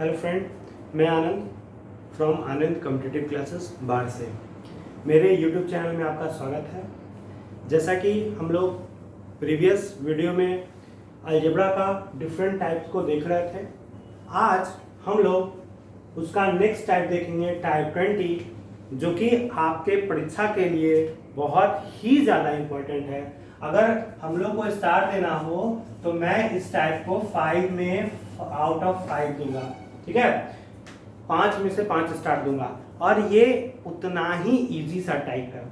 Hello friend, मैं आनंद from Anand competitive classes बाढ़ से। मेरे यूट्यूब चैनल में आपका स्वागत है। जैसा कि हम लोग प्रीवियस वीडियो में अलजेब्रा का डिफरेंट टाइप्स को देख रहे थे, आज हम लोग उसका नेक्स्ट टाइप देखेंगे, टाइप 20, जो कि आपके परीक्षा के लिए बहुत ही ज़्यादा इम्पोर्टेंट है। अगर हम लोग को स्टार देना हो तो मैं इस टाइप को 5 में आउट ऑफ 5 दूंगा, ठीक है, 5 में से 5 स्टार दूंगा। और ये उतना ही इजी सा टाइप है,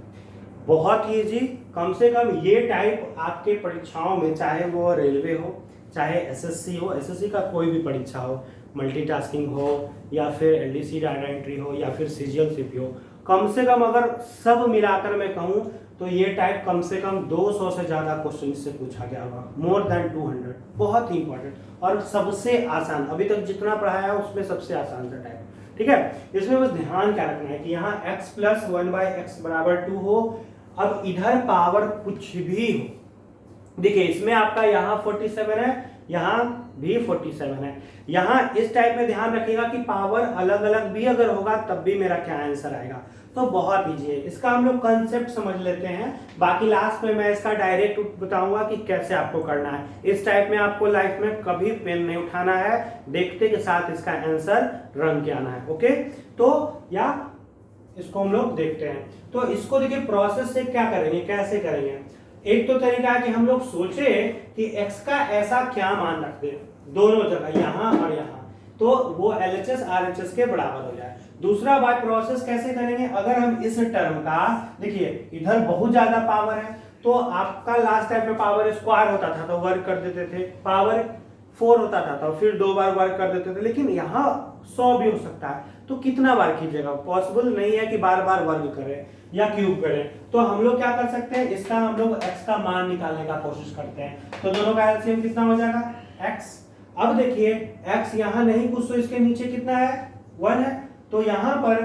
बहुत ही इजी। कम से कम ये टाइप आपके परीक्षाओं में, चाहे वो रेलवे हो, चाहे एसएससी हो, एसएससी का कोई भी परीक्षा हो, मल्टीटास्किंग हो या फिर एलडीसी डाटा एंट्री हो या फिर सीजीएल सीपी हो, कम से कम अगर सब मिलाकर मैं कहूँ तो ये टाइप कम से कम 200 से ज़्यादा क्वेश्चन से पूछा गया होगा, मोर देन 200। बहुत ही इंपॉर्टेंट और सबसे आसान, अभी तक जितना पढ़ाया है उसमें सबसे आसान सा टाइप, ठीक है। इसमें बस ध्यान क्या रखना है कि यहाँ x प्लस 1/x बराबर 2 हो। अब इधर पावर कुछ भी हो, देखिए इसमें आपका यहाँ 47 है, यहाँ भी 47 है। यहाँ इस टाइप में ध्यान रखिएगा कि पावर अलग अलग भी अगर होगा तब भी मेरा क्या आंसर आएगा। तो बहुत ईजी है, इसका हम लोग कंसेप्ट समझ लेते हैं, बाकी लास्ट में मैं इसका डायरेक्ट बताऊंगा कि कैसे आपको करना है। इस टाइप में आपको लाइफ में कभी पेन नहीं उठाना है, देखते के साथ इसका आंसर रन के आना है। ओके, तो या इसको हम लोग देखते हैं। तो इसको देखिए प्रोसेस से क्या करेंगे, कैसे करेंगे। एक तो तरीका है कि हम लोग सोचे कि x का ऐसा क्या मान रख दे दोनों जगह, यहाँ और यहाँ, तो वो LHS RHS के बराबर हो जाए। दूसरा बात, प्रोसेस कैसे करेंगे, अगर हम इस टर्म का, देखिए इधर बहुत ज्यादा पावर है तो आपका लास्ट टाइम में पावर स्क्वायर होता था तो वर्क कर देते थे, पावर 4 होता था तो फिर 2 बार वर्क कर देते थे, लेकिन यहाँ 100 भी हो सकता है, तो कितना बार कीजिएगा, पॉसिबल नहीं है कि बार बार वर्ग करें या क्यूब करें। तो हम लोग क्या कर सकते हैं, इसका हम लोग x का मान निकालने का कोशिश करते हैं। तो दोनों का एलसीएम कितना हो जाएगा, x। अब देखिए x यहाँ नहीं कुछ तो इसके नीचे कितना है, 1 है, तो यहाँ पर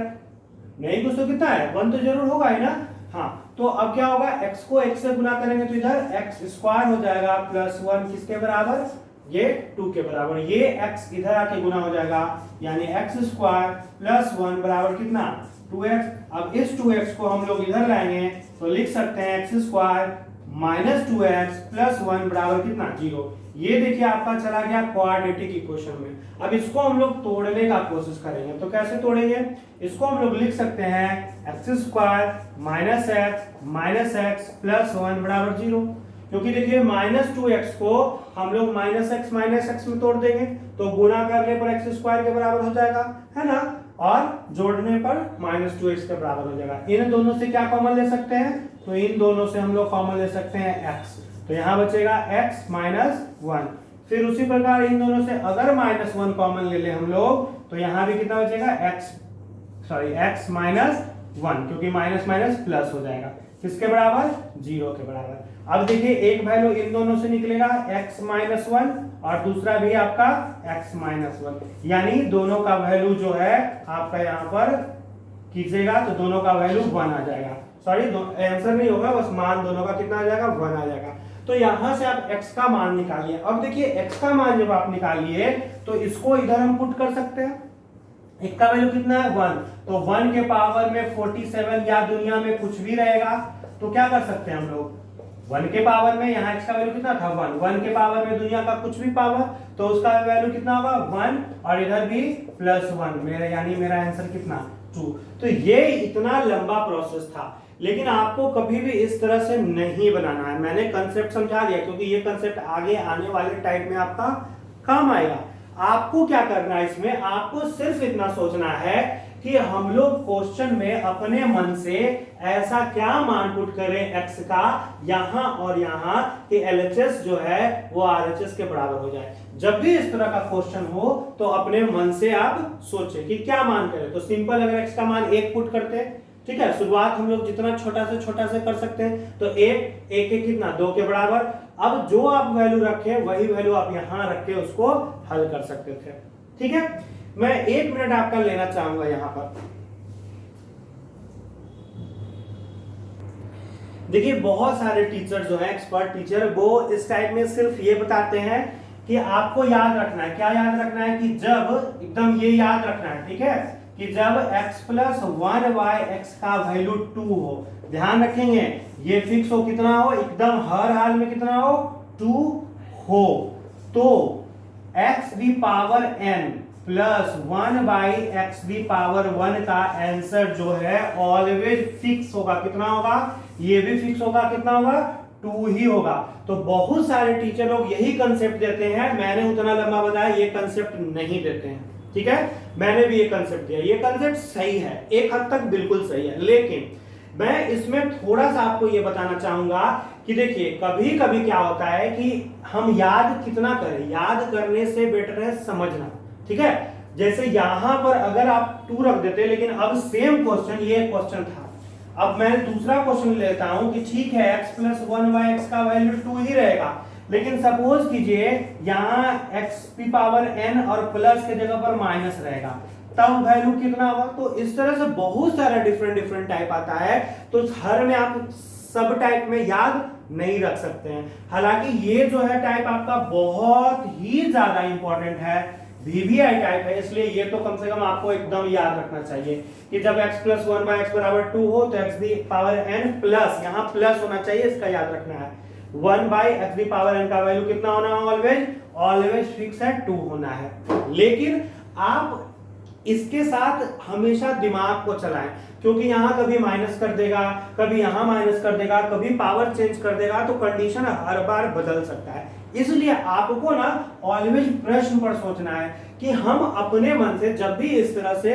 नहीं कुछ तो कितना है, 1 तो जरूर होगा ही ना। हाँ, तो अब क्या होगा, x को x से गुना करेंगे तो इधर x स्क्वायर हो जाएगा प्लस 1 किसके बराबर, ये 2 के बराबर। ये x इधर आके गुना हो जाएगा, यानी x स्क्वायर प्लस 1 बराबर कितना, 2x। अब इस 2x को हम लोग इधर लाएंगे तो लिख सकते हैं x square minus 2x plus 1 बराबर कितना, 0। ये देखिए आपका चला गया क्वाड्रेटिक इक्वेशन में। अब इसको हम लोग तोड़ने का कोशिश करेंगे, तो कैसे तोड़ेंगे, इसको हम लोग लिख सकते हैं x square minus x plus 1 बराबर 0। क्योंकि देखिए माइनस 2x को हम लोग माइनस x में तोड़ देंगे तो गुणा करने पर x स्क्वायर के बराबर हो जाएगा, है ना, और जोड़ने पर माइनस 2x के बराबर हो जाएगा। इन दोनों से क्या कॉमन ले सकते हैं, तो इन दोनों से हम लोग कॉमन ले सकते हैं x, तो यहाँ बचेगा x माइनस 1। फिर उसी प्रकार इन दोनों से अगर माइनस 1 कॉमन ले ले हम लोग तो यहाँ भी कितना बचेगा, x माइनस 1, क्योंकि माइनस माइनस प्लस हो जाएगा, किसके बराबर, 0 के बराबर। अब देखिए एक वैल्यू इन दोनों से निकलेगा x माइनस 1 और दूसरा भी आपका x माइनस 1, यानी दोनों का वैल्यू जो है आपका यहाँ पर कीजिएगा तो दोनों का वैल्यू 1 आ जाएगा। सॉरी, आंसर नहीं होगा, बस मान दोनों का कितना आ जाएगा, 1 आ जाएगा। तो यहां से आप x का मान निकालिए। अब देखिए x का मान जब आप निकालिए तो इसको इधर हम पुट कर सकते हैं, एक का वैल्यू कितना है, 1, तो 1 के पावर में 47 या दुनिया में कुछ भी रहेगा तो क्या कर सकते हैं हम लोग, 1 के पावर में यहाँ x का वैल्यू कितना था, 1 के पावर में दुनिया का कुछ भी पावर, तो उसका वैल्यू कितना होगा, 1, और इधर भी प्लस 1, मेरा यानी मेरा आंसर कितना, 2। तो ये इतना लंबा प्रोसेस था, लेकिन आपको कभी भी इस तरह से नहीं बनाना है। मैंने कंसेप्ट समझा दिया क्योंकि ये कंसेप्ट आगे आने वाले टाइम में आपका काम आएगा। आपको क्या करना है, इसमें आपको सिर्फ इतना सोचना है कि हम लोग क्वेश्चन में अपने मन से ऐसा क्या मान पुट करें x का यहाँ और यहाँ कि LHS जो है वो RHS के बराबर हो जाए। जब भी इस तरह का क्वेश्चन हो तो अपने मन से आप सोचें कि क्या मान करें। तो सिंपल, अगर x का मान 1 पुट करते हैं, ठीक है, शुरुआत हम लोग जितना छोटा से कर सकते हैं, तो 1 कितना, 2 के बराबर। अब जो आप वैल्यू रखें वही वैल्यू आप यहाँ रख के उसको हल कर सकते थे, ठीक है। मैं 1 मिनट आपका लेना चाहूंगा यहाँ पर। देखिए बहुत सारे टीचर जो है, एक्सपर्ट टीचर, वो इस टाइप में सिर्फ ये बताते हैं कि आपको याद रखना है, क्या याद रखना है कि जब एकदम ये याद रखना है, ठीक है, कि जब x प्लस 1/x का वैल्यू 2 हो, ध्यान रखेंगे ये फिक्स हो, कितना हो, एकदम हर हाल में कितना हो, 2 हो, तो x the power n plus 1/x the power 1 का आंसर जो है ऑलवेज फिक्स होगा, कितना होगा, ये भी फिक्स होगा, कितना होगा, 2 ही होगा। तो बहुत सारे टीचर लोग यही कंसेप्ट देते हैं, मैंने उतना लंबा बताया, ये कंसेप्ट नहीं देते हैं, ठीक है, मैंने भी ये कंसेप्ट दिया, ये कंसेप्ट सही है, एक हद तक बिल्कुल सही है, लेकिन मैं इसमें थोड़ा सा आपको ये बताना चाहूंगा कि देखिए कभी कभी क्या होता है कि हम याद कितना करें, याद करने से बेटर है समझना, ठीक है। जैसे यहां पर अगर आप 2 रख देते, लेकिन अब सेम क्वेश्चन, ये क्वेश्चन था, अब मैं दूसरा क्वेश्चन लेता हूं कि ठीक है x प्लस 1/x का वैल्यू 2 ही रहेगा, लेकिन सपोज कीजिए यहाँ x की पावर n और प्लस के जगह पर माइनस रहेगा, तब वैल्यू कितना होगा। तो इस तरह से बहुत सारा डिफरेंट टाइप आता है, तो हर में आप सब टाइप में याद नहीं रख सकते हैं। हालांकि ये जो है टाइप आपका बहुत ही ज्यादा इंपॉर्टेंट है, वीवीआई टाइप है, इसलिए ये तो कम से कम आपको एकदम याद रखना चाहिए कि जब x प्लस 1/x बराबर 2 हो तो x the power n plus, यहाँ प्लस होना चाहिए, इसका याद रखना है, 1/x दी पावर n का वैल्यू कितना होना है, ऑलवेज फिक्स है, 2 होना है। लेकिन आप इसके साथ हमेशा दिमाग को चलाएं, क्योंकि यहां कभी माइनस कर देगा, कभी यहां माइनस कर देगा, कभी पावर चेंज कर देगा, तो कंडीशन हर बार बदल सकता है। इसलिए आपको ना ऑलवेज प्रश्न पर सोचना है कि हम अपने मन से जब भी इस तरह से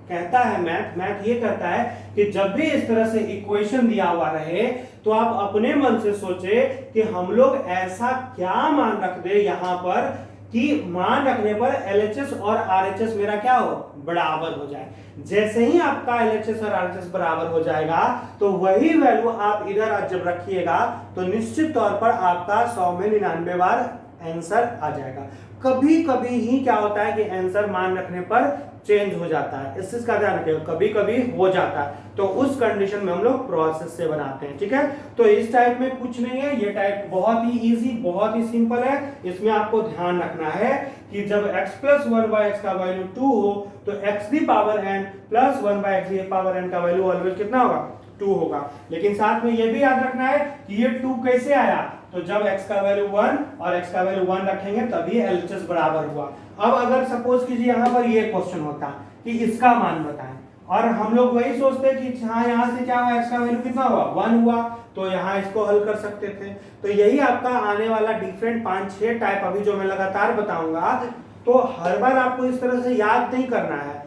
कहता है मैथ ये कहता है कि जब भी इस तरह से इक्वेशन दिया हुआ रहे तो आप अपने मन से सोचे कि हम लोग ऐसा क्या मान रख दे यहां पर कि मान रखने पर LHS और RHS मेरा क्या हो, बराबर हो जाए। जैसे ही आपका LHS और RHS बराबर हो जाएगा तो वही वैल्यू आप इधर जब रखिएगा तो निश्चित तौर पर आपका 100 में 99 बार आंसर आ जाएगा। कभी कभी ही क्या होता है कि आंसर मान रखने पर चेंज हो जाता है, इस चीज का ध्यान रखिएगा, कभी कभी हो जाता है, तो उस कंडीशन में हम लोग प्रोसेस से बनाते हैं, ठीक है। तो इस टाइप में कुछ नहीं है, ये टाइप बहुत ही इजी, बहुत ही सिंपल है। इसमें आपको ध्यान रखना है कि जब x प्लस 1/x का वैल्यू 2 हो तो x the power n plus 1/x the power n का वैल्यू ऑलवेज कितना होगा, 2 होगा। लेकिन साथ में ये भी याद रखना है कि ये 2 कैसे आया, तो जब x का वैल्यू 1 और x का वैल्यू 1 रखेंगे तभी LHS बराबर हुआ। अब अगर सपोज कीजिए यहाँ पर ये क्वेश्चन होता कि इसका मान बताएं, और हम लोग वही सोचते कि हाँ यहाँ से क्या हुआ, x का वैल्यू कितना हुआ, 1 हुआ, तो यहाँ इसको हल कर सकते थे। तो यही आपका आने वाला डिफरेंट 5-6 टाइप अभी जो मैं लगातार बताऊंगा, तो हर बार आपको इस तरह से याद नहीं करना है,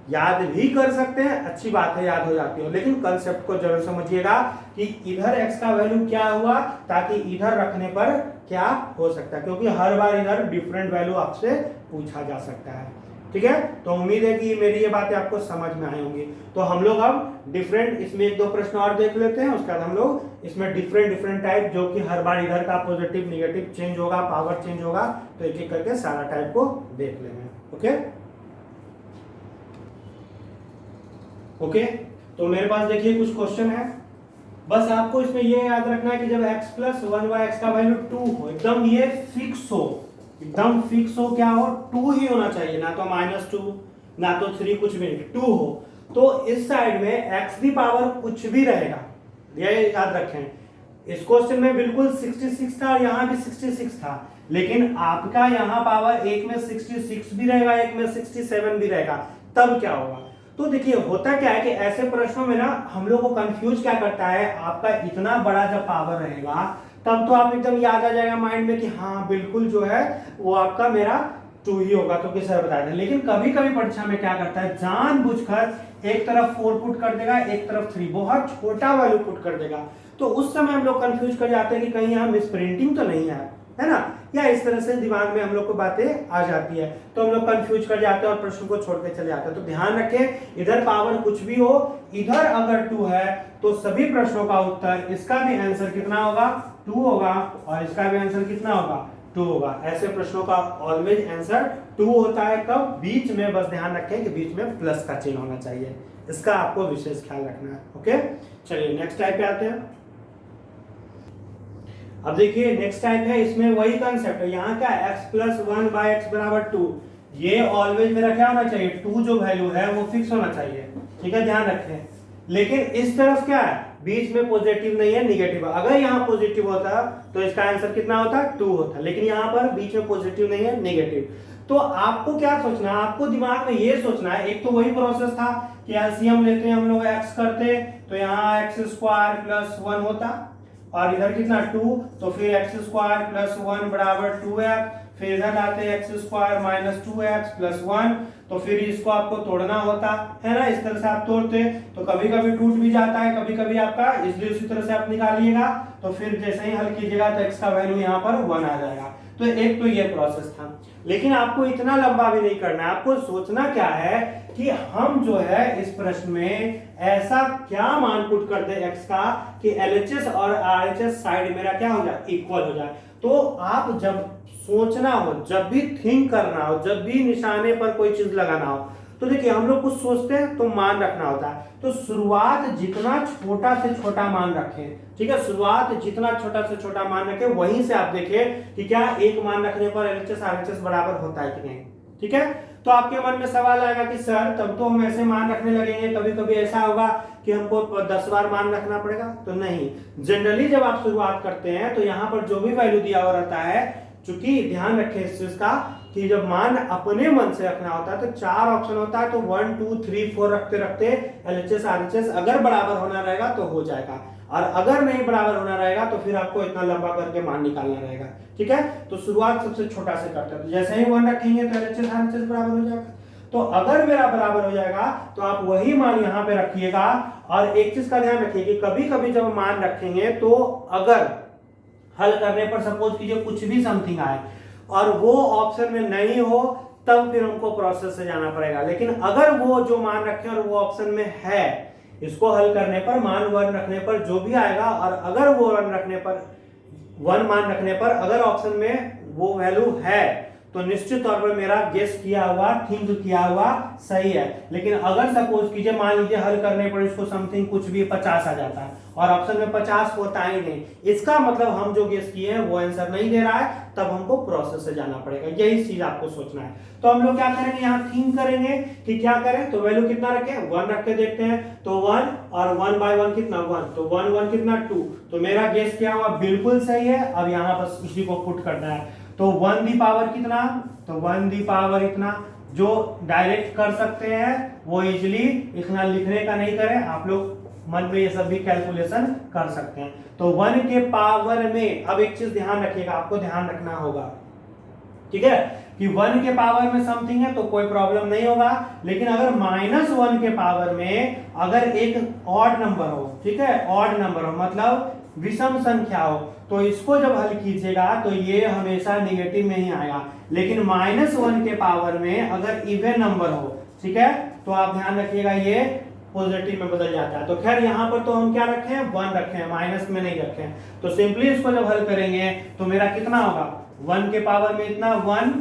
याद भी कर सकते हैं, अच्छी बात है, याद हो जाती है, लेकिन कंसेप्ट को जरूर समझिएगा कि इधर x का वैल्यू क्या हुआ, ताकि इधर रखने पर क्या हो सकता है, क्योंकि हर बार इधर डिफरेंट वैल्यू आपसे पूछा जा सकता है, ठीक है। तो उम्मीद है कि मेरी ये बातें आपको समझ में आई होंगी। तो हम लोग अब डिफरेंट इसमें 1-2 प्रश्न और देख लेते हैं, उसके बाद हम लोग इसमें डिफरेंट टाइप जो कि हर बार इधर का पॉजिटिव नेगेटिव चेंज होगा, पावर चेंज होगा, तो एक एक करके सारा टाइप को देख लेंगे। ओके, तो मेरे पास देखिए कुछ क्वेश्चन है, बस आपको इसमें ये याद रखना है कि जब x प्लस 1/x का वैल्यू 2 हो, एकदम ये फिक्स हो, एकदम फिक्स हो, क्या हो, 2 ही होना चाहिए, ना तो -2 ना तो 3, कुछ भी नहीं, 2 हो, तो इस साइड में x दी पावर कुछ भी रहेगा, ये याद रखें। इस क्वेश्चन में बिल्कुल 66 था और यहाँ भी 66 था, लेकिन आपका यहाँ पावर एक में 66 भी रहेगा, एक में 67 भी रहेगा, तब क्या होगा। तो देखिए होता क्या है कि ऐसे प्रश्नों में ना हम लोग को कंफ्यूज क्या करता है, आपका इतना बड़ा जब पावर रहेगा तब तो आप एकदम याद आ जाएगा माइंड में कि हाँ बिल्कुल जो है वो आपका मेरा 2 ही होगा, तो किस तरह बताया था। लेकिन कभी कभी परीक्षा में क्या करता है, जानबूझकर एक तरफ 4 पुट कर देगा, एक तरफ 3, बहुत छोटा वैल्यू पुट कर देगा, तो उस समय हम लोग कंफ्यूज कर जाते हैं कि कहीं यहाँ मिस प्रिंटिंग तो नहीं है ना, या इस तरह से दिमाग में हम लोग को बातें आ जाती है, तो हम लोग कंफ्यूज कर जाते हैं और प्रश्न को छोड़ के चले जाते हैं। तो ध्यान रखें, इधर पावर कुछ भी हो, इधर अगर 2 है तो सभी प्रश्नों का उत्तर, इसका भी आंसर कितना होगा, 2 होगा, और इसका भी आंसर कितना होगा, 2 होगा। ऐसे प्रश्नों का ऑलवेज आंसर 2 होता है। कब, बीच में बस ध्यान रखें कि बीच में प्लस का चिन्ह होना चाहिए, इसका आपको विशेष ख्याल रखना है। ओके, चलिए नेक्स्ट टाइप पे आते हैं। अब देखिए नेक्स्ट टाइप है, इसमें वही कंसेप्ट है, यहाँ क्या x प्लस 1/x बराबर 2, ये ऑलवेज मेरा क्या होना चाहिए, 2 जो वैल्यू है वो फिक्स होना चाहिए, ठीक है, ध्यान रखें। लेकिन इस तरफ क्या है, बीच में पॉजिटिव नहीं है, निगेटिव है। अगर यहाँ पॉजिटिव होता तो इसका आंसर कितना होता, 2 होता, लेकिन यहाँ पर बीच में पॉजिटिव नहीं है, निगेटिव। तो आपको क्या सोचना है, आपको दिमाग में ये सोचना है, एक तो वही प्रोसेस था कि एलसीएम लेते हैं हम लोग, x करते तो यहाँ x² + 1 होता, और इधर कितना 2, तो फिर x² + 1 बराबर 2x, फिर इधर लाते x² - 2x + 1, तो फिर इसको आपको तोड़ना होता है ना, इस तरह से आप तोड़ते तो कभी कभी टूट भी जाता है, कभी कभी आपका, इसलिए उसी तरह से आप निकालिएगा, तो फिर जैसे ही हल कीजिएगा तो x का वैल्यू यहाँ पर 1 आ जाएगा। तो एक तो ये प्रोसेस था, लेकिन आपको इतना लंबा भी नहीं करना है, आपको सोचना क्या है कि हम जो है इस प्रश्न में ऐसा क्या मान पुट कर दे x का कि LHS और RHS साइड मेरा क्या हो जाए, इक्वल हो जाए। तो आप जब सोचना हो, जब भी थिंक करना हो, जब भी निशाने पर कोई चीज लगाना हो, तो देखिए हम लोग कुछ सोचते हैं तो मान रखना होता है, तो शुरुआत जितना छोटा से छोटा मान रखें, ठीक है, शुरुआत जितना छोटा से छोटा मान रखें, वहीं से आप देखें कि क्या एक मान रखने पर LHS RHS बराबर होता है कि नहीं, ठीक है। तो आपके मन में सवाल आएगा कि सर तब तो हम ऐसे मान रखने लगेंगे, कभी कभी ऐसा होगा कि हमको 10 बार मान रखना पड़ेगा, तो नहीं, जनरली जब आप शुरुआत करते हैं तो यहाँ पर जो भी वैल्यू दिया हुआ रहता है, चूंकि ध्यान रखें इस चीज का कि जब मान अपने मन से रखना होता है तो 4 ऑप्शन होता है, तो 1 2 3 4 रखते रखते LHS RHS अगर बराबर होना रहेगा तो हो जाएगा, और अगर नहीं बराबर होना रहेगा तो फिर आपको इतना लंबा करके मान निकालना रहेगा, ठीक है। तो शुरुआत सबसे छोटा से करते हैं, तो जैसे ही 1 रखेंगे तो LHS RHS बराबर हो जाएगा। तो अगर मेरा बराबर हो जाएगा तो आप वही मान यहाँ पे रखिएगा, और एक चीज का ध्यान रखिए कि कभी कभी जब मान रखेंगे तो अगर हल करने पर सपोज कीजिए कुछ भी समथिंग आए और वो ऑप्शन में नहीं हो, तब फिर हमको प्रोसेस से जाना पड़ेगा। लेकिन अगर वो जो मान रखे और वो ऑप्शन में है, इसको हल करने पर मान 1 रखने पर जो भी आएगा, और अगर वो 1 रखने पर 1 मान रखने पर अगर ऑप्शन में वो वैल्यू है, तो निश्चित तौर पर मेरा गेस किया हुआ, थिंक किया हुआ सही है। लेकिन अगर सपोज कीजिए मान लीजिए हल करने पर इसको समथिंग कुछ भी 50 आ जाता है और ऑप्शन में 50 होता ही नहीं, इसका मतलब हम जो गेस किए हैं वो आंसर नहीं दे रहा है, तब हमको प्रोसेस से जाना पड़ेगा। यही चीज आपको सोचना है। तो हम लोग क्या करेंगे, यहाँ थिंक करेंगे कि क्या करें, तो वैल्यू कितना रखें, 1 रख के देखते हैं, तो 1 और 1/1 कितना 1, तो 1 1 कितना 2, तो मेरा गेस किया हुआ बिल्कुल सही है। अब यहाँ बस इसी को पुट करना है, तो 1 दी पावर कितना, तो 1 दी पावर इतना, जो डायरेक्ट कर सकते हैं वो इजिली इतना लिखने का नहीं करें, आप लोग मन में ये सब भी कैलकुलेशन कर सकते हैं। तो 1 के पावर में, अब एक चीज ध्यान रखिएगा, आपको ध्यान रखना होगा, ठीक है, कि 1 के पावर में समथिंग है तो कोई प्रॉब्लम नहीं होगा, लेकिन अगर -1 के पावर में अगर एक ऑड नंबर हो, ठीक है, ऑड नंबर हो मतलब विषम संख्या हो, तो इसको जब हल कीजिएगा तो ये हमेशा निगेटिव में ही आएगा। लेकिन -1 के पावर में अगर इवन नंबर हो, ठीक है, तो आप ध्यान रखिएगा ये पॉजिटिव में बदल जाता है। तो खैर यहाँ पर तो हम क्या रखे हैं, 1 रखे हैं, माइनस में नहीं रखे हैं। तो सिंपली इसको जब हल करेंगे तो मेरा कितना होगा, 1 के पावर में इतना 1,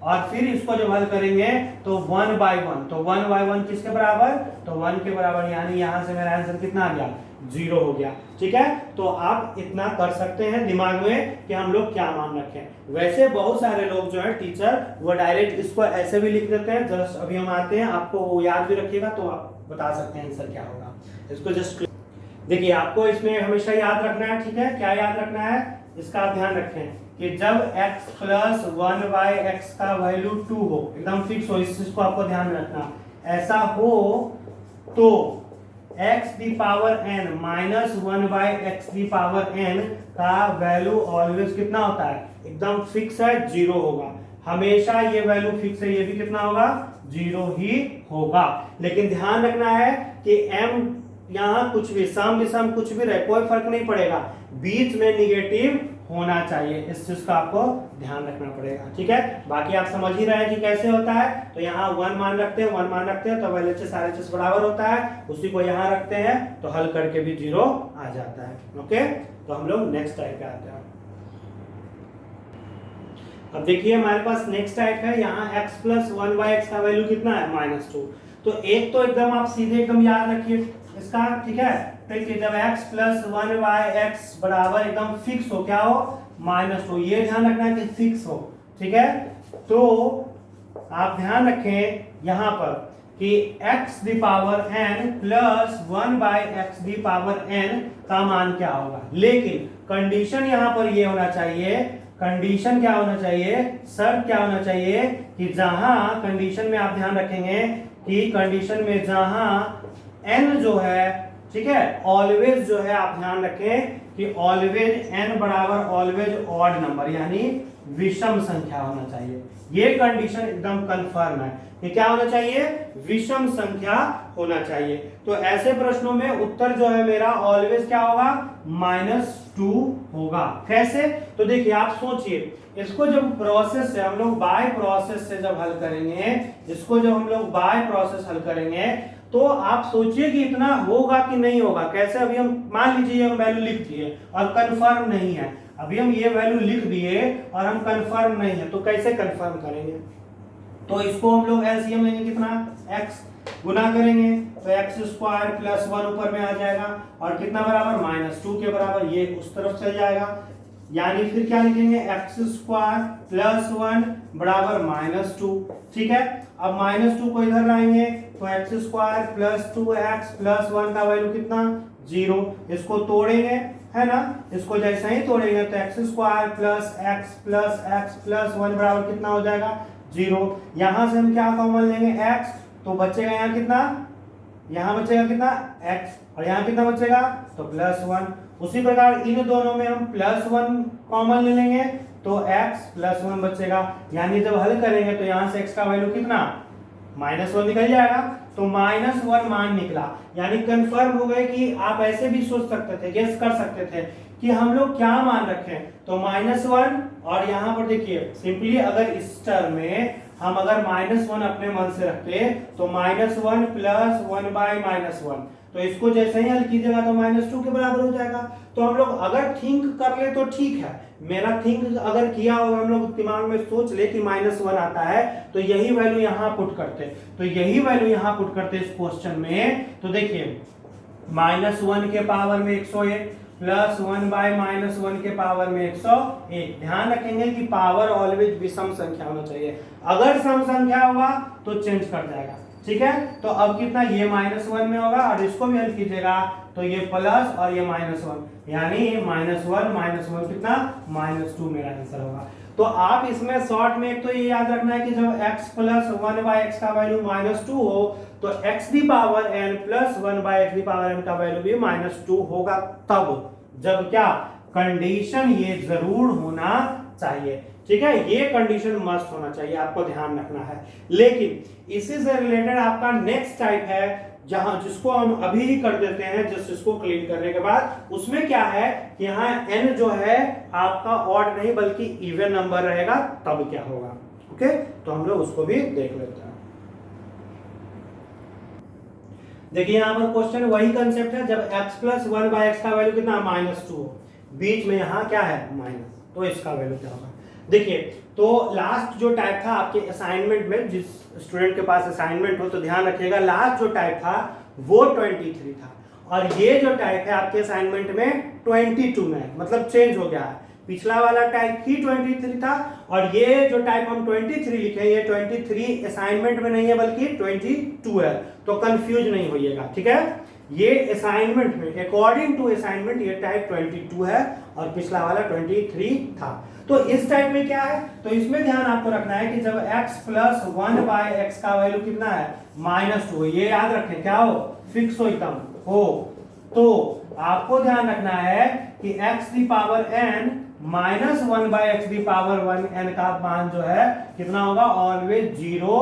और फिर इसको जब हल करेंगे तो 1/1, तो 1/1 किसके बराबर, तो 1 के बराबर, यानी यहाँ से मेरा आंसर कितना आ गया, 0 हो गया, ठीक है। तो आप इतना कर सकते हैं दिमाग में कि हम लोग क्या मान रखें। वैसे बहुत सारे लोग जो है टीचर वो डायरेक्ट इसको ऐसे भी लिख देते हैं, जस्ट अभी हम आते हैं, आपको वो याद भी रखिएगा तो आप बता सकते हैं आंसर क्या होगा। इसको जस्ट देखिए, आपको इसमें हमेशा याद रखना है, ठीक है, क्या याद रखना है, इसका आप ध्यान रखें कि जब x + 1/x का वैल्यू 2 हो, एकदम फिक्स हो, इस चीज को आपको ध्यान में रखना, ऐसा हो तो x the power n -1/x the power n का वैल्यू ऑलवेज कितना होता है, एकदम फिक्स है, 0 होगा। हमेशा ये वैल्यू फिक्स है, ये भी कितना होगा, 0 ही होगा। लेकिन ध्यान रखना है कि m यहाँ कुछ भी सम विषम कुछ भी रहे, कोई फर्क नहीं पड़ेगा, बीच में निगेटिव होना चाहिए, इस चीज का आपको ध्यान रखना पड़ेगा, ठीक है। बाकी आप समझ ही रहे हैं कि कैसे होता है। तो यहाँ 1 मान रखते हैं, 1 मान रखते हैं तो LHS RHS बराबर होता है, उसी को यहाँ रखते हैं तो हल करके भी 0 आ जाता है। ओके, तो हम लोग नेक्स्ट टाइप पे आते हैं। अब देखिए हमारे पास नेक्स्ट टाइप है, यहाँ x + 1/x का वैल्यू कितना है, -2। तो एक तो एकदम आप सीधे एकदम याद रखिए इसका, ठीक है, देखिए जब x प्लस 1/x बराबर एकदम फिक्स हो, क्या हो, -2, ये ध्यान रखना है कि फिक्स हो, ठीक है। तो आप ध्यान रखें यहां पर कि x the power n plus 1/x the power n का मान क्या होगा, लेकिन कंडीशन यहां पर ये होना चाहिए, कंडीशन क्या होना चाहिए, शर्त क्या होना चाहिए कि जहां कंडीशन में आप ध्यान रखेंगे कि कंडीशन में जहां n जो है, ठीक है, ऑलवेज जो है, आप ध्यान रखें कि ऑलवेज n बराबर ऑलवेज ऑड नंबर यानी विषम संख्या होना चाहिए। ये कंडीशन एकदम कंफर्म है कि क्या होना चाहिए, विषम संख्या होना चाहिए। तो ऐसे प्रश्नों में उत्तर जो है मेरा ऑलवेज क्या होगा, -2 होगा। कैसे, तो देखिए आप सोचिए, इसको जब प्रोसेस से हम लोग बाय प्रोसेस से जब हल करेंगे, इसको जब हम लोग बाय प्रोसेस हल करेंगे, तो आप सोचिए कि इतना होगा कि नहीं होगा। कैसे, अभी हम मान लीजिए हम वैल्यू लिख दिए और कंफर्म नहीं है, अभी हम ये वैल्यू लिख दिए और हम कंफर्म नहीं है, तो कैसे कंफर्म करेंगे, तो इसको हम लोग एलसीएम लेंगे, कितना, x गुना करेंगे तो x² प्लस 1 ऊपर में आ जाएगा और कितना बराबर, -2 के बराबर, ये उस तरफ चल जाएगा, यानी फिर क्या लिखेंगे, x² प्लस 1 बराबर -2, ठीक है। अब -2 को इधर लाएंगे तो x² प्लस 2x प्लस 1 का वैल्यू कितना, 0, इसको तोड़ेंगे, है ना, इसको जैसे ही तोड़ेंगे तो x² प्लस x प्लस 1 बराबर कितना हो जाएगा, 0। यहां से हम क्या कॉमन लेंगे, x, तो बचेगा यहाँ कितना, यहाँ बचेगा कितना, x, और यहाँ कितना बचेगा, तो +1। उसी प्रकार इन दोनों में हम +1 कॉमन ले लेंगे तो x प्लस 1 बचेगा, यानी जब हल करेंगे तो यहाँ से x का वैल्यू कितना, -1 निकल जाएगा, तो -1 मान निकला, यानी कंफर्म हो गए। कि आप ऐसे भी सोच सकते थे, गेस कर सकते थे कि हम लोग क्या मान रखें, तो -1, और यहाँ पर देखिए सिंपली अगर इस टर्म में हम अगर -1 अपने मन से रखते तो -1 प्लस 1/-1, तो इसको जैसे ही हल कीजिएगा तो -2 के बराबर हो जाएगा। तो हम लोग अगर थिंक कर ले तो ठीक है, मेरा थिंक अगर किया होगा, हम लोग दिमाग में सोच ले कि -1 आता है, तो यही वैल्यू यहाँ पुट करते, तो यही वैल्यू यहाँ पुट करते इस क्वेश्चन में। तो देखिए -1 के पावर में 101 प्लस 1/-1 के पावर में 101। ध्यान रखेंगे कि पावर ऑलवेज विषम संख्या होना चाहिए, अगर सम संख्या होगा तो चेंज कर जाएगा, ठीक है। तो अब कितना, ये -1 में होगा, और इसको भी हल कीजिएगा तो ये प्लस और ये -1, यानी -1 कितना, -2 मेरा आंसर होगा। तो आप इसमें शॉर्ट में एक तो ये याद रखना है कि जब x प्लस 1/x का वैल्यू -2 हो तो x the power n plus 1/x the power n का वैल्यू भी -2 होगा, तब जब क्या, कंडीशन ये जरूर होना चाहिए, ठीक है, ये कंडीशन मस्ट होना चाहिए, आपको ध्यान रखना है। लेकिन इसी से रिलेटेड आपका नेक्स्ट टाइप है, जहां जिसको हम अभी ही कर देते हैं, जस्ट इसको क्लीन करने के बाद, उसमें क्या है कि यहाँ n जो है आपका ऑड नहीं बल्कि इवन नंबर रहेगा, तब क्या होगा, ओके। तो हम लोग उसको भी देख लेते हैं। देखिए यहाँ पर क्वेश्चन वही कंसेप्ट है, जब x प्लस 1/x का वैल्यू कितना, -2 हो, बीच में यहाँ क्या है, माइनस, तो इसका वैल्यू क्या होगा। देखिए तो लास्ट जो टाइप था आपके असाइनमेंट में, जिस स्टूडेंट के पास असाइनमेंट हो तो ध्यान रखिएगा, लास्ट जो टाइप था वो 23 था, और ये जो टाइप है आपके असाइनमेंट में 22 में, मतलब चेंज हो गया है। पिछला वाला टाइप ही 23 था, और ये जो टाइप हम 23 लिखे, ये 23 असाइनमेंट में नहीं है बल्कि 22 है, तो कंफ्यूज नहीं होइएगा, ठीक है। ये असाइनमेंट में अकॉर्डिंग टू असाइनमेंट ये टाइप 22 है और पिछला वाला 23 था। तो इस टाइप में क्या है, तो इसमें ध्यान आपको रखना है कि जब x प्लस 1/x का वैल्यू कितना है, -2, ये याद रखें, क्या हो, फिक्स हो, एकदम हो, तो आपको ध्यान रखना है कि x the power n -1/x the power 1n का मान जो है कितना होगा, ऑलवेज 0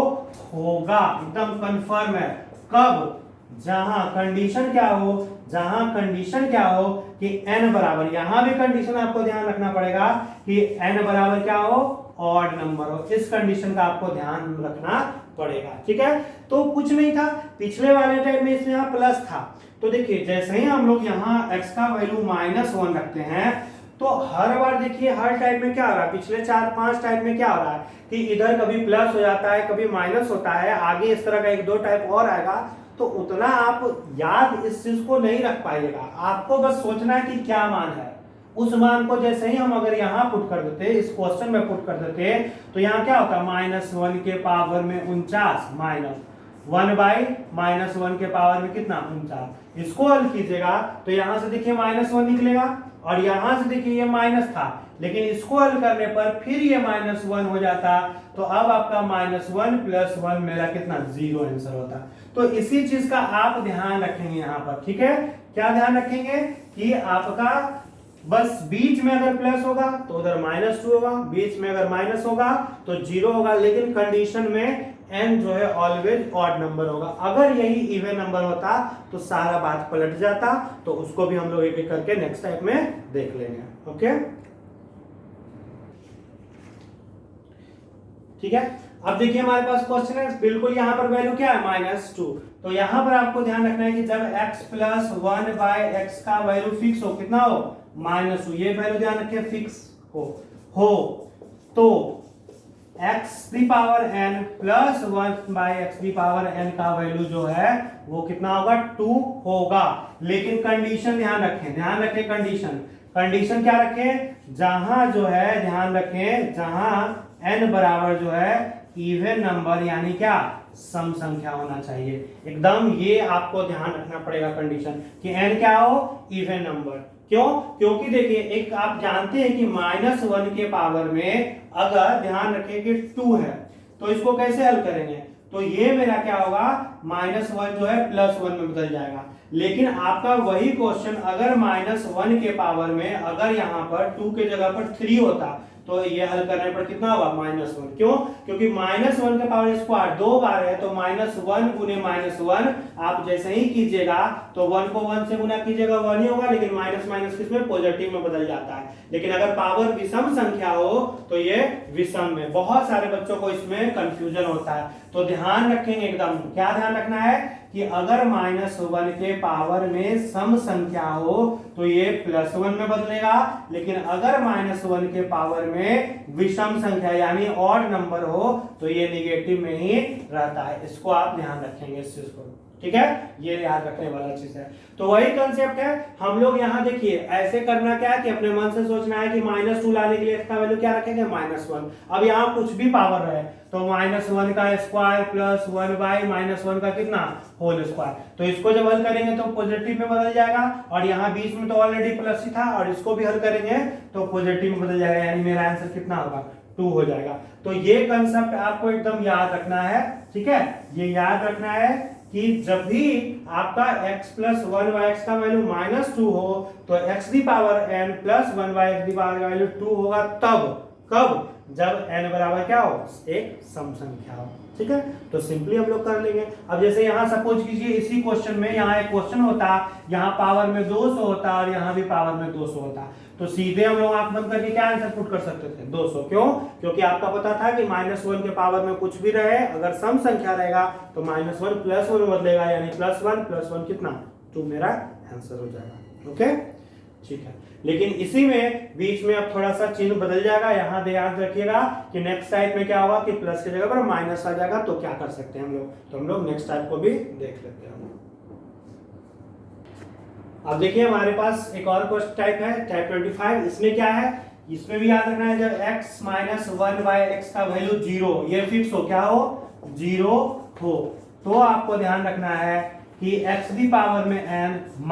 होगा, एकदम कंफर्म है। कब, जहां कंडीशन क्या हो, जहां कंडीशन क्या हो कि n बराबर, यहां भी कंडीशन आपको ध्यान रखना पड़ेगा कि n बराबर क्या हो, ऑड नंबर हो, इस कंडीशन का आपको ध्यान रखना पड़ेगा, ठीक है। तो कुछ नहीं था पिछले वाले टाइम में, इसमें यहाँ प्लस था, तो देखिए जैसे ही हम लोग यहाँ x का वैल्यू -1 रखते हैं, तो हर बार देखिए हर टाइप में क्या हो रहा है, पिछले 4-5 टाइप में क्या हो रहा है कि इधर कभी प्लस हो जाता है, कभी माइनस होता है, आगे इस तरह का 1-2 टाइप और आएगा, तो उतना आप याद इस चीज को नहीं रख पाइएगा। आपको बस सोचना है कि क्या मान है, उस मान को जैसे ही हम अगर यहाँ पुट कर देते, इस क्वेश्चन में पुट कर देते, तो यहाँ क्या होता है, -1 के पावर में 49 माइनस 1/-1 के पावर में कितना 49। इसको हल कीजिएगा तो यहाँ से देखिए -1 निकलेगा और यहाँ से देखिए ये माइनस था, लेकिन इसको हल करने पर फिर ये -1 हो जाता, तो अब आपका -1 + 1 मेरा कितना 0 आंसर होता। तो इसी चीज का आप ध्यान रखेंगे यहाँ पर, ठीक है। क्या ध्यान रखेंगे कि आपका बस बीच में अगर प्लस होगा तो उधर -2 होगा, बीच में अगर माइनस होगा तो 0 होगा, लेकिन कंडीशन में n जो है ऑलवेज ऑड नंबर होगा। अगर यही इवन नंबर होता तो सारा बात पलट जाता, तो उसको भी हम लोग एक एक करके नेक्स्ट टाइप में देख लेंगे। ओके, ठीक है। अब देखिए हमारे पास क्वेश्चन है, बिल्कुल यहाँ पर वैल्यू क्या है -2, तो यहाँ पर आपको ध्यान रखना है कि जब x + 1/x का वैल्यू फिक्स हो, कितना हो -2, ये वैल्यू ध्यान रखिए फिक्स हो तो x⁴n + 1/x⁴n का वैल्यू जो है वो कितना होगा 2 होगा। लेकिन कंडीशन ध्यान रखें कंडीशन क्या रखें, जहां जो है ध्यान रखें, जहां n बराबर जो है इवन नंबर यानी क्या सम संख्या होना चाहिए। एकदम ये आपको ध्यान रखना पड़ेगा कंडीशन कि n क्या हो इवन नंबर। क्यों? क्योंकि देखिए एक आप जानते हैं कि -1 के पावर में अगर ध्यान रखें कि 2 है तो इसको कैसे हल करेंगे, तो ये मेरा क्या होगा -1 जो है +1 में बदल जाएगा। लेकिन आपका वही क्वेश्चन अगर -1 के पावर में अगर यहाँ पर 2 के जगह पर 3 होता तो ये हल करने पर कितना होगा -1। क्यों? क्योंकि -1 के पावर स्क्वायर 2 बार है, तो -1 गुने -1 आप जैसे ही कीजिएगा तो 1 को 1 से गुना कीजिएगा 1 ही होगा, लेकिन माइनस माइनस किसमें पॉजिटिव में बदल जाता है। लेकिन अगर पावर विषम संख्या हो तो ये विषम में, बहुत सारे बच्चों को इसमें कंफ्यूजन होता है, तो ध्यान रखेंगे एकदम। क्या ध्यान रखना है कि अगर -1 के पावर में सम संख्या हो तो ये +1 में बदलेगा, लेकिन अगर -1 के पावर में विषम संख्या यानी ऑड नंबर हो तो ये निगेटिव में ही रहता है। इसको आप ध्यान रखेंगे इस चीज को, ठीक है, ये याद रखने वाला चीज है। तो वही कंसेप्ट है, हम लोग यहाँ देखिए ऐसे करना क्या है कि अपने मन से सोचना है कि -2 लाने के लिए इसका वैल्यू क्या रखेंगे -1। अब यहाँ कुछ भी पावर रहे तो -1 का स्क्वायर + 1/-1 का कितना होल स्क्वायर, तो इसको जब हल करेंगे तो पॉजिटिव में बदल जाएगा, और यहाँ बीच में तो ऑलरेडी प्लस ही था, और इसको भी हल करेंगे तो पॉजिटिव में बदल जाएगा, यानी मेरा आंसर कितना होगा 2 हो जाएगा। तो ये कंसेप्ट आपको एकदम याद रखना है, ठीक है। ये याद रखना है कि जब भी आपका x + 1/x का वैल्यू -2 हो तो x⁴n + 1/x का वैल्यू 2 होगा, तब कब, जब n बराबर क्या हो एक सम संख्या हो, ठीक है। तो सिंपली हम लोग कर लेंगे। अब जैसे यहाँ सपोज कीजिए इसी क्वेश्चन में यहाँ एक क्वेश्चन होता, यहाँ पावर में 200 होता और यहाँ भी पावर में 200 होता, तो सीधे हम लोग आंख बंद करके क्या आंसर पुट कर सकते थे 200। क्यों? क्योंकि आपका पता था कि -1 के पावर में कुछ भी रहे अगर सम संख्या रहेगा तो -1 + 1 बदलेगा, यानी +1 + 1 कितना 2 मेरा आंसर हो जाएगा। ओके, ठीक है। लेकिन इसी में बीच में अब थोड़ा सा चिन्ह बदल जाएगा, यहाँ ध्यान रखिएगा कि नेक्स्ट टाइप में क्या होगा कि प्लस की जगह पर माइनस आ जाएगा, तो क्या कर सकते हैं हम लोग, तो हम लोग नेक्स्ट टाइप को भी देख लेते हैं। अब देखिए हमारे पास एक और क्वेश्चन टाइप है, टाइप 25। इसमें क्या है, इसमें भी याद रखना है जब x - 1/x का वैल्यू 0 ये फिक्स हो, क्या हो 0 हो, तो आपको ध्यान रखना है कि x⁴ में n -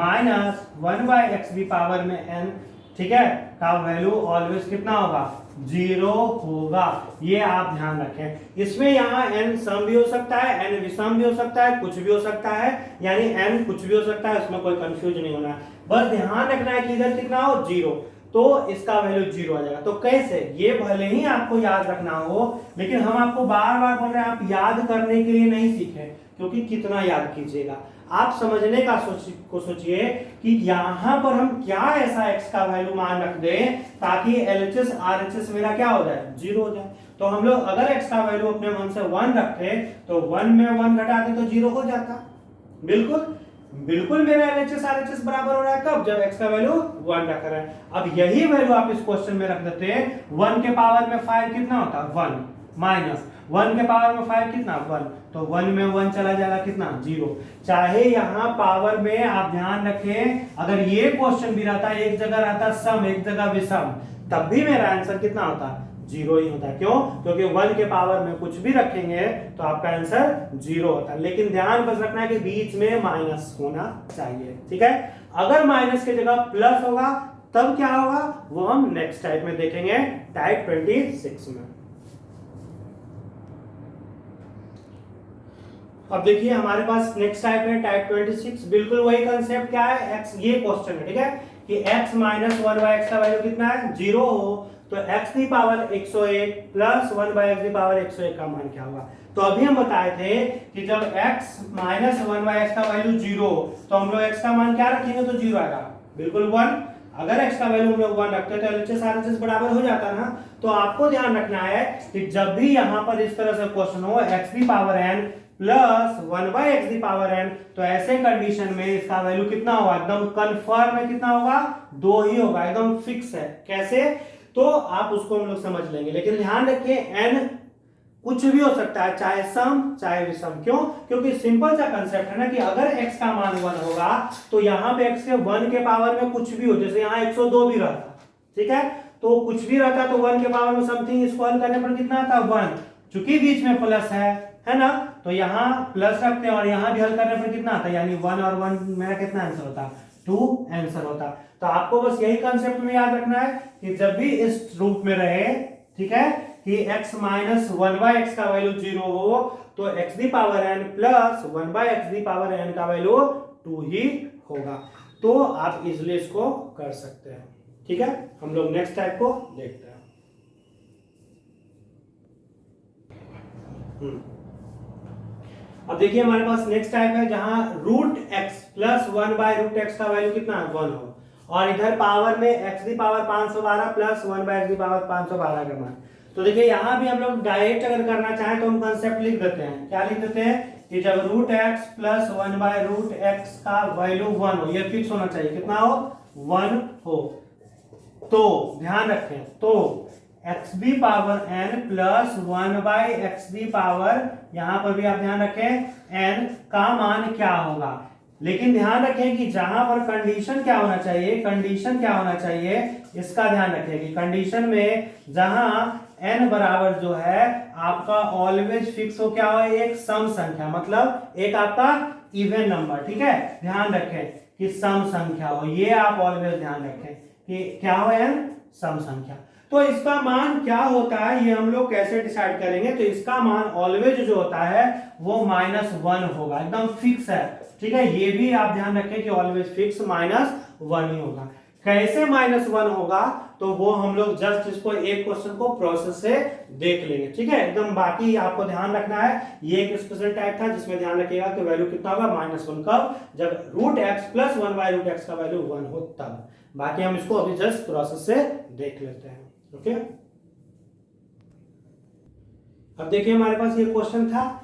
1/x⁴ में n, ठीक है, का वैल्यू ऑलवेज कितना होगा 0 होगा। ये आप ध्यान रखें। इसमें यहाँ n सम भी हो सकता है, n विषम भी हो सकता है, कुछ भी हो सकता है, यानी n कुछ भी हो सकता है, उसमें कोई कंफ्यूज नहीं होना है। बस ध्यान रखना है कि इधर कितना हो 0, तो इसका वैल्यू 0 आ जाएगा। तो कैसे, ये भले ही आपको याद रखना हो, लेकिन हम आपको बार बार बोल रहे हैं आप याद करने के लिए नहीं सीखे, क्योंकि कितना याद कीजिएगा, आप समझने का सोचिए कि यहाँ पर हम क्या ऐसा x का वैल्यू मान रख दें ताकि LHS RHS मेरा क्या हो जाए 0 हो जाए। तो हम लोग अगर x का वैल्यू अपने मन से 1 रखते तो 1 में 1 घटाते तो 0 हो जाता। बिल्कुल मेरा LHS RHS बराबर हो रहा है कब, जब x का वैल्यू 1 रख रहा है। अब यही वैल्यू आप इस क्वेश्चन में रख देते हैं, 1 के पावर में 5 कितना होता है 1, 1 के पावर में 5 कितना 1, तो 1 में 1 चला जाएगा कितना 0। चाहे यहाँ पावर में आप ध्यान रखें, अगर ये क्वेश्चन भी रहता एक जगह रहता सम एक जगह विषम, तब भी मेरा आंसर कितना होता 0 ही होता। क्यों? क्योंकि 1 के पावर में कुछ भी रखेंगे तो आपका आंसर 0 होता है। लेकिन ध्यान बस रखना है कि बीच में माइनस होना चाहिए, ठीक है। अगर माइनस की जगह प्लस होगा तब क्या होगा वो हम नेक्स्ट टाइप में देखेंगे, टाइप 26 में। अब देखिए हमारे पास नेक्स्ट टाइप है टाइप 26। बिल्कुल वही कंसेप्ट, क्या है x, ये क्वेश्चन है, ठीक है, कि x माइनस 1/x का वैल्यू कितना है 0 हो तो x की पावर 101 प्लस 1/x की पावर 101 का मान क्या होगा। तो अभी हम बताए थे कि जब x माइनस 1/x का वैल्यू 0 तो हम लोग x का मान क्या रखेंगे तो 0 आएगा, बिल्कुल 1। अगर x का वैल्यू हम लोग 1 रखते हैं तो LHS RHS बराबर हो जाता है ना। तो आपको ध्यान रखना है कि जब भी यहाँ पर इस तरह से क्वेश्चन हो x की पावर n प्लस 1/x की पावर n, तो ऐसे कंडीशन में इसका वैल्यू कितना होगा, एकदम कंफर्म है, कितना होगा 2 ही होगा, एकदम फिक्स है। कैसे? तो आप उसको हम लोग समझ लेंगे, लेकिन ध्यान रखिए n कुछ भी हो सकता है, चाहे सम चाहे विषम। क्यों? क्योंकि सिंपल सा कंसेप्ट है ना कि अगर x का मान 1 होगा तो यहाँ पे x के 1 के पावर में कुछ भी हो, जैसे यहाँ 102 भी रहता, ठीक है, तो कुछ भी रहता तो 1 के पावर में समथिंग इसको हल करने पर कितना आता 1, चूंकि बीच में प्लस है ना, तो यहाँ प्लस रखते हैं और यहाँ भी हल करने पर कितना आता है, यानी 1 और 1 मेरा कितना आंसर होता 2 आंसर होता। तो आपको बस यही कंसेप्ट में याद रखना है कि जब भी इस रूप में रहे, ठीक है, कि x माइनस 1/x का वैल्यू 0 हो तो x the power n plus 1/x the power n का वैल्यू 2 ही होगा। तो आप इजिली इसको कर सकते हैं, ठीक है। हम लोग नेक्स्ट टाइप को देखते हैं। अब देखिए हमारे पास नेक्स्ट टाइप है जहां रूट x प्लस 1/√x का वैल्यू कितना है 1 हो, और इधर पावर में x the power 512 plus 1/x the power 512 का मान। तो देखिए यहाँ भी हम लोग डायरेक्ट अगर करना चाहें तो हम कंसेप्ट लिख देते हैं। क्या लिख देते हैं कि जब रूट x प्लस 1/√x का वैल्यू 1 हो, ये फिक्स होना चाहिए, कितना हो 1 हो, तो ध्यान रखें तो x the power n plus 1/x the power, यहां पर भी आप ध्यान रखें n का मान क्या होगा। लेकिन ध्यान रखें कि जहां पर कंडीशन क्या होना चाहिए, कंडीशन क्या होना चाहिए इसका ध्यान रखें कि कंडीशन में जहां n बराबर जो है आपका ऑलवेज फिक्स हो, क्या हो एक सम संख्या, मतलब एक आपका इवन नंबर, ठीक है, ध्यान रखें कि सम संख्या हो, ये आप ऑलवेज ध्यान रखें कि क्या हो n सम संख्या। तो इसका मान क्या होता है ये हम लोग कैसे डिसाइड करेंगे, तो इसका मान ऑलवेज जो होता है वो -1 होगा, एकदम फिक्स है, ठीक है। ये भी आप ध्यान रखें कि ऑलवेज फिक्स -1 ही होगा। कैसे -1 होगा तो वो हम लोग जस्ट इसको एक क्वेश्चन को प्रोसेस से देख लेंगे, ठीक है एकदम। बाकी आपको ध्यान रखना है ये एक स्पेशल टाइप था जिसमें ध्यान रखिएगा कि वैल्यू कितना होगा -1 कब, जब रूट x प्लस 1/√x का वैल्यू 1 हो तब। बाकी हम इसको अभी जस्ट प्रोसेस से देख लेते हैं, ओके। अब देखिए हमारे पास ये क्वेश्चन था,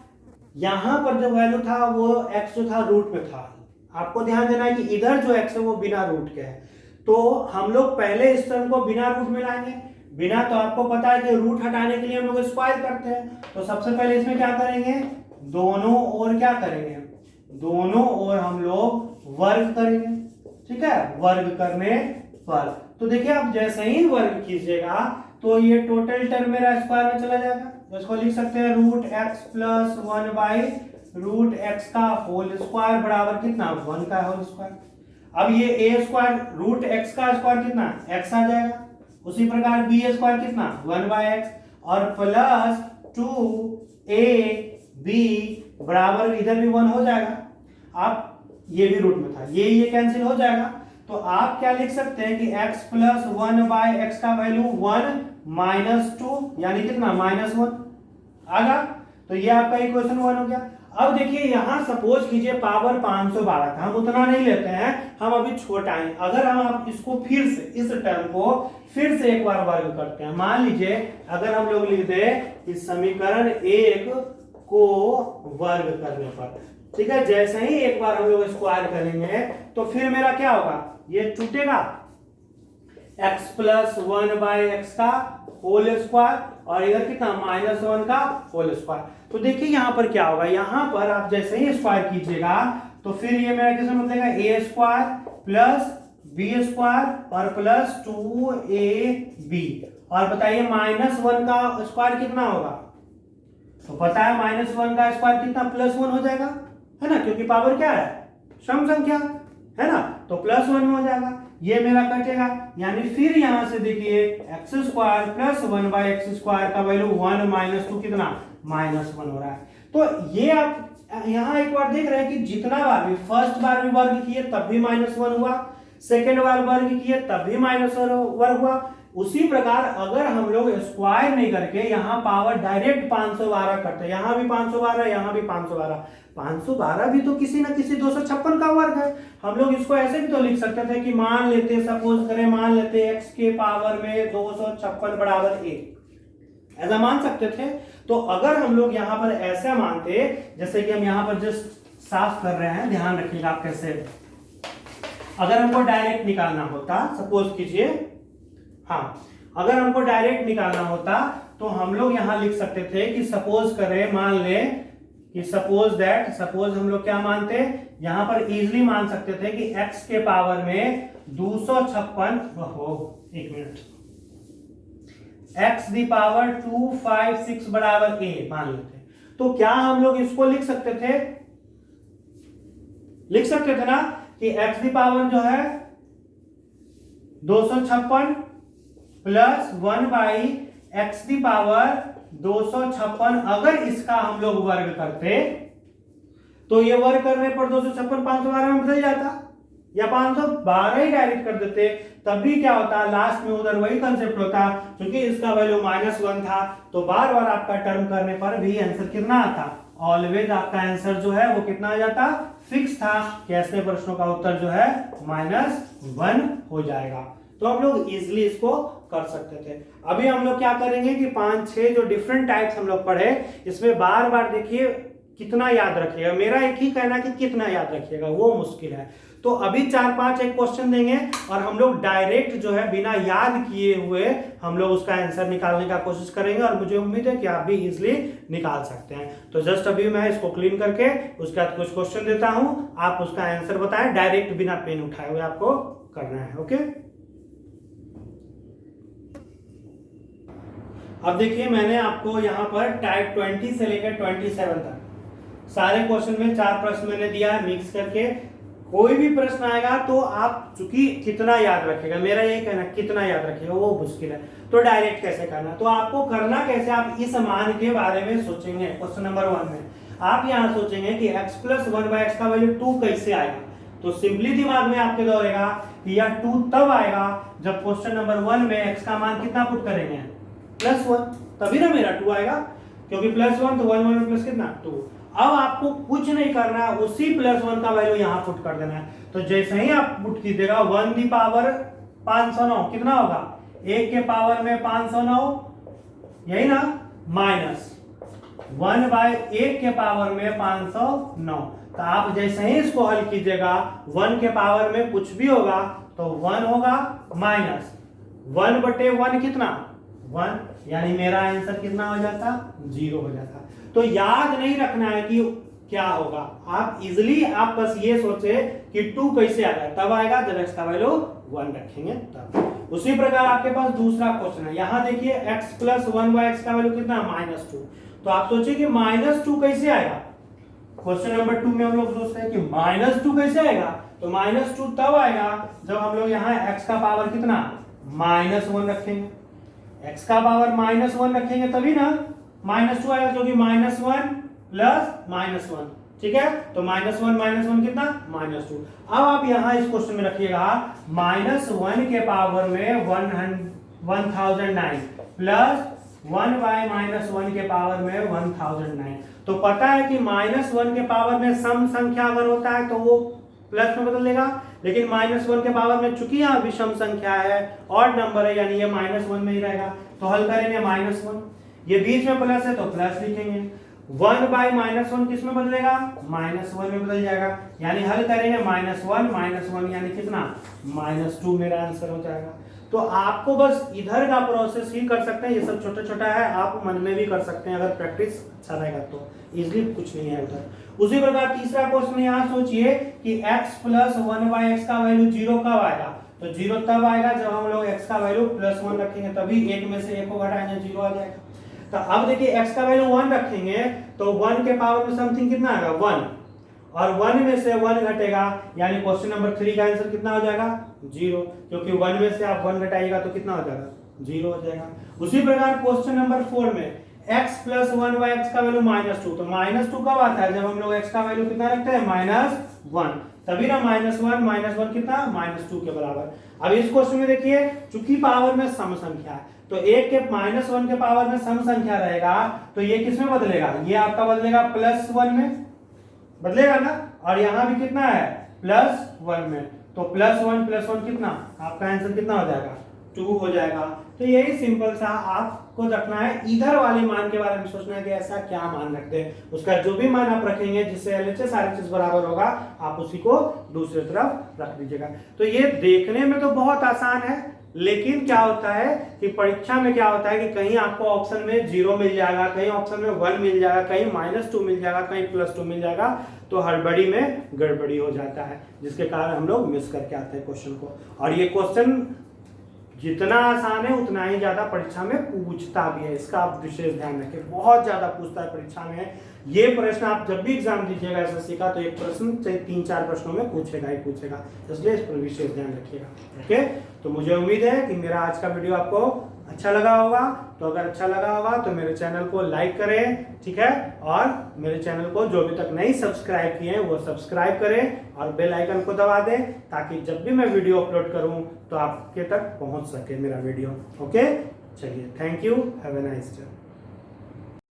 यहां पर जो वैल्यू था वो x जो था रूट में था। आपको ध्यान देना है कि इधर जो x है वो बिना रूट के है, तो हम लोग पहले इस टर्म को बिना रूट में लाएंगे। बिना, तो आपको पता है कि रूट हटाने के लिए हम लोग स्क्वायर करते हैं, तो सबसे पहले इसमें क्या करेंगे, दोनों ओर क्या करेंगे, दोनों ओर हम लोग वर्ग करेंगे, ठीक है, वर्ग करने पर। तो देखिए आप जैसे ही वर्ग कीजिएगा तो ये टोटल टर्म मेरा स्क्वायर में चला जाएगा। इसको लिख सकते हैं रूट x प्लस 1/√x का होल स्क्वायर बराबर कितना 1 का होल स्क्वायर। अब ये a स्क्वायर रूट x का स्क्वायर कितना x आ जाएगा, उसी प्रकार b स्क्वायर कितना 1/x और प्लस 2ab बराबर इधर भी 1 हो जाएगा। आप ये भी रूट में था, ये कैंसिल हो जाएगा, तो आप क्या लिख सकते हैं कि x प्लस 1/x का वैल्यू 1 -2 यानी कितना -1 आगा। तो ये आपका इक्वेशन 1 हो गया। अब देखिए यहां सपोज कीजिए पावर 512 था, हम उतना नहीं लेते हैं, हम अभी छोटा है। अगर हम आप इसको फिर से इस टर्म को फिर से एक बार वर्ग करते हैं, मान लीजिए अगर हम लोग लिख दे इस समीकरण 1 को वर्ग करने पर, ठीक है, जैसे ही एक बार हम लोग स्क्वायर करेंगे तो फिर मेरा क्या होगा, ये टूटेगा x प्लस 1/x का होल स्क्वायर और इधर कितना -1 का होल स्क्वायर। तो देखिए यहाँ पर क्या होगा, यहाँ पर आप जैसे ही स्क्वायर कीजिएगा तो फिर ये मेरा किसमें बदलेगा, a square plus b square और प्लस 2ab। और बताइए -1 का स्क्वायर कितना होगा, तो पता है -1 का स्क्वायर कितना +1 हो जाएगा, है ना, क्योंकि पावर क्या है, सम संख्या है ना, तो +1 में हो जाएगा, ये मेरा कटेगा। यानी फिर यहां से देखिए x स्क्वायर प्लस 1/x² का वैल्यू 1 - 2 कितना -1 हो रहा है। तो ये आप यहां एक बार देख रहे हैं कि जितना बार भी फर्स्ट बार भी वर्ग किए तब भी -1 हुआ, सेकेंड बार वर्ग किए तब भी -1 हुआ। उसी प्रकार अगर हम लोग स्क्वायर नहीं करके यहाँ पावर डायरेक्ट 512 करते, यहाँ भी 512, यहाँ भी 512, 512 भी तो किसी ना किसी 256 का वर्ग है। हम लोग इसको ऐसे भी तो लिख सकते थे कि मान लेते, सपोज करें मान लेते x के पावर में 256 बराबर 1, ऐसा मान सकते थे। तो अगर हम लोग यहाँ पर ऐसा मानते, जैसे कि हम यहाँ पर जस्ट साफ कर रहे हैं, ध्यान रखिएगा आप कैसे, अगर हमको डायरेक्ट निकालना होता, सपोज कीजिए, हाँ, अगर हमको डायरेक्ट निकालना होता तो हम लोग यहां लिख सकते थे कि सपोज करें, मान ले कि सपोज हम लोग क्या मानते, यहां पर इजीली मान सकते थे कि x के पावर में 256, एक मिनट, x दी पावर 256 बराबर a मान लेते, तो क्या हम लोग इसको लिख सकते थे ना कि x दी पावर जो है 256 प्लस 1/x दी पावर 256, अगर इसका हम लोग वर्ग करते तो ये वर्ग करने पर 256 512 में बदल जाता, या 512 ही डायरेक्ट कर देते, तब भी क्या होता, लास्ट में उधर वही कंसेप्ट होता, क्योंकि इसका वैल्यू -1 था, तो बार बार आपका टर्म करने पर भी आंसर कितना आता, ऑलवेज आपका आंसर जो है वो कितना आ जाता, फिक्स था कि ऐसे प्रश्नों का उत्तर जो है -1 हो जाएगा। तो हम लोग इजिली इसको कर सकते थे। अभी हम लोग क्या करेंगे कि 5-6 जो डिफरेंट टाइप्स हम लोग पढ़े, इसमें बार बार देखिए कितना याद रखिएगा, मेरा एक ही कहना कि कितना याद रखिएगा वो मुश्किल है। तो अभी 4-5 एक क्वेश्चन देंगे और हम लोग डायरेक्ट जो है बिना याद किए हुए हम लोग उसका आंसर निकालने का कोशिश करेंगे, और मुझे उम्मीद है कि आप भी इजिली निकाल सकते हैं। तो जस्ट अभी मैं इसको क्लीन करके उसके बाद कुछ क्वेश्चन देता हूं, आप उसका आंसर बताएं, डायरेक्ट बिना पेन उठाए हुए आपको करना है। ओके, अब देखिए मैंने आपको यहाँ पर टाइप 20 से लेकर 27 तक सारे क्वेश्चन में 4 प्रश्न मैंने दिया है मिक्स करके। कोई भी प्रश्न आएगा तो आप चूंकि कितना याद रखेगा, मेरा ये कहना कितना याद रखेगा वो मुश्किल है, तो डायरेक्ट कैसे करना, तो आपको करना कैसे, आप इस मान के बारे में सोचेंगे। क्वेश्चन नंबर 1 में आप यहाँ सोचेंगे कि x + 1/x का वैल्यू 2 कैसे आएगा, तो सिंपली दिमाग में आपके दौड़ेगा कि यह 2 तब आएगा जब क्वेश्चन नंबर 1 में x का मान कितना पुट करेंगे, +1, तभी ना मेरा 2 आएगा, क्योंकि +1 तो 1 1 प्लस कितना 2। अब आपको कुछ नहीं करना है, उसी +1 का वैल्यू यहाँ पुट कर देना है। तो जैसे ही आप पुट कीजिएगा 1 दी पावर 509 कितना होगा, 1 के पावर में 509, यही ना, माइनस 1/1 के पावर में 509। तो आप जैसे ही इसको हल कीजिएगा 1 के पावर में कुछ भी होगा तो 1 होगा, माइनस 1/1 कितना 1, यानी मेरा आंसर कितना हो जाता, 0 हो जाता। तो याद नहीं रखना है कि क्या होगा, आप इजिली आप बस ये सोचे कि 2 कैसे आएगा, तब आएगा जब x का वैल्यू 1 रखेंगे तब। उसी प्रकार आपके पास दूसरा क्वेश्चन है, यहां देखिए x + 1/x का वैल्यू कितना -2, तो आप सोचिए कि -2 कैसे आएगा। क्वेश्चन नंबर 2 में हम लोग सोचते हैं कि -2 कैसे आएगा, तो -2 तब आएगा जब हम लोग यहाँ x का पावर कितना -1 रखेंगे, x का पावर -1 रखेंगे तभी ना -2 आएगा, क्योंकि -1 + -1, ठीक है, तो -1 कितना -2। अब आप यहाँ इस क्वेश्चन में रखिएगा -1 के पावर में 1009 प्लस 1/-1 के पावर में 1009। तो पता है कि -1 के पावर में सम संख्या अगर होता है तो वो प्लस में बदल देगा, लेकिन -1 के पावर में चूंकि यहाँ विषम संख्या है, ऑड नंबर है, यानी ये -1 में ही रहेगा, तो हल करेंगे -1, ये बीच में प्लस है तो प्लस लिखेंगे, 1/-1 किस में बदलेगा, -1 में बदल जाएगा, यानी हल करेंगे -1 यानी कितना -2 मेरा आंसर हो जाएगा। तो आपको बस इधर का प्रोसेस ही कर सकते हैं, ये सब छोटा छोटा है, आप मन में भी कर सकते हैं अगर प्रैक्टिस अच्छा रहेगा तो, इजीली कुछ नहीं है उधर। उसी प्रकार तीसरा क्वेश्चन यहाँ सोचिए कि x प्लस 1/x का वैल्यू 0 कब आएगा, तो 0 तब आएगा जब हम लोग x का वैल्यू +1 रखेंगे, तभी एक में से एक को घटाएंगे 0 आ जाएगा। तो अब देखिए x का वैल्यू 1 रखेंगे तो 1 के पावर में समथिंग कितना आएगा 1, और 1 में से 1 घटेगा, यानी क्वेश्चन नंबर 3 का आंसर कितना हो जाएगा 0, क्योंकि 1 में से आप 1 घटाइएगा तो कितना हो जाएगा 0 हो जाएगा। उसी प्रकार क्वेश्चन नंबर 4 में x प्लस 1/x का वैल्यू -2, तो -2 कब आता है, जब हम लोग x का वैल्यू कितना रखते हैं -1, तभी ना -1 कितना -2 के बराबर। अब इस क्वेश्चन में देखिए चूंकि पावर में सम संख्या है, तो 1 के -1 के पावर में सम संख्या रहेगा, तो ये किस में बदलेगा, ये आपका बदलेगा +1 में बदलेगा ना, और यहां भी कितना है +1 में, तो +1 कितना, आपका आंसर कितना हो जाएगा 2 हो जाएगा। तो यही सिंपल सा आपको रखना है, इधर वाले मान के बारे में सोचना है कि ऐसा क्या मान रखते हैं, उसका जो भी मान आप रखेंगे जिससे LHS RHS बराबर होगा आप उसी को दूसरी तरफ रख दीजिएगा। तो ये देखने में तो बहुत आसान है, लेकिन क्या होता है कि परीक्षा में क्या होता है कि कहीं आपको ऑप्शन में 0 मिल जाएगा, कहीं ऑप्शन में 1 मिल जाएगा, कहीं -2 मिल जाएगा, कहीं +2 मिल जाएगा, तो हड़बड़ी में गड़बड़ी हो जाता है, जिसके कारण हम लोग मिस करके आते हैं क्वेश्चन को। और ये क्वेश्चन जितना आसान है उतना ही ज्यादा परीक्षा में पूछता भी है, इसका आप विशेष ध्यान रखें, बहुत ज्यादा पूछता है परीक्षा में। ये प्रश्न आप जब भी एग्जाम दीजिएगा SSC का, तो एक प्रश्न चाहे 3-4 प्रश्नों में पूछेगा ही पूछेगा, इसलिए इस पर विशेष ध्यान रखिएगा। ओके, तो मुझे उम्मीद है कि मेरा आज का वीडियो आपको अच्छा लगा होगा। तो अगर अच्छा लगा होगा तो मेरे चैनल को लाइक करें, ठीक है, और मेरे चैनल को जो अभी तक नहीं सब्सक्राइब किए हैं वो सब्सक्राइब करें और बेल आइकन को दबा दें, ताकि जब भी मैं वीडियो अपलोड करूं तो आपके तक पहुंच सके मेरा वीडियो। ओके, चलिए, thank you, have a nice day.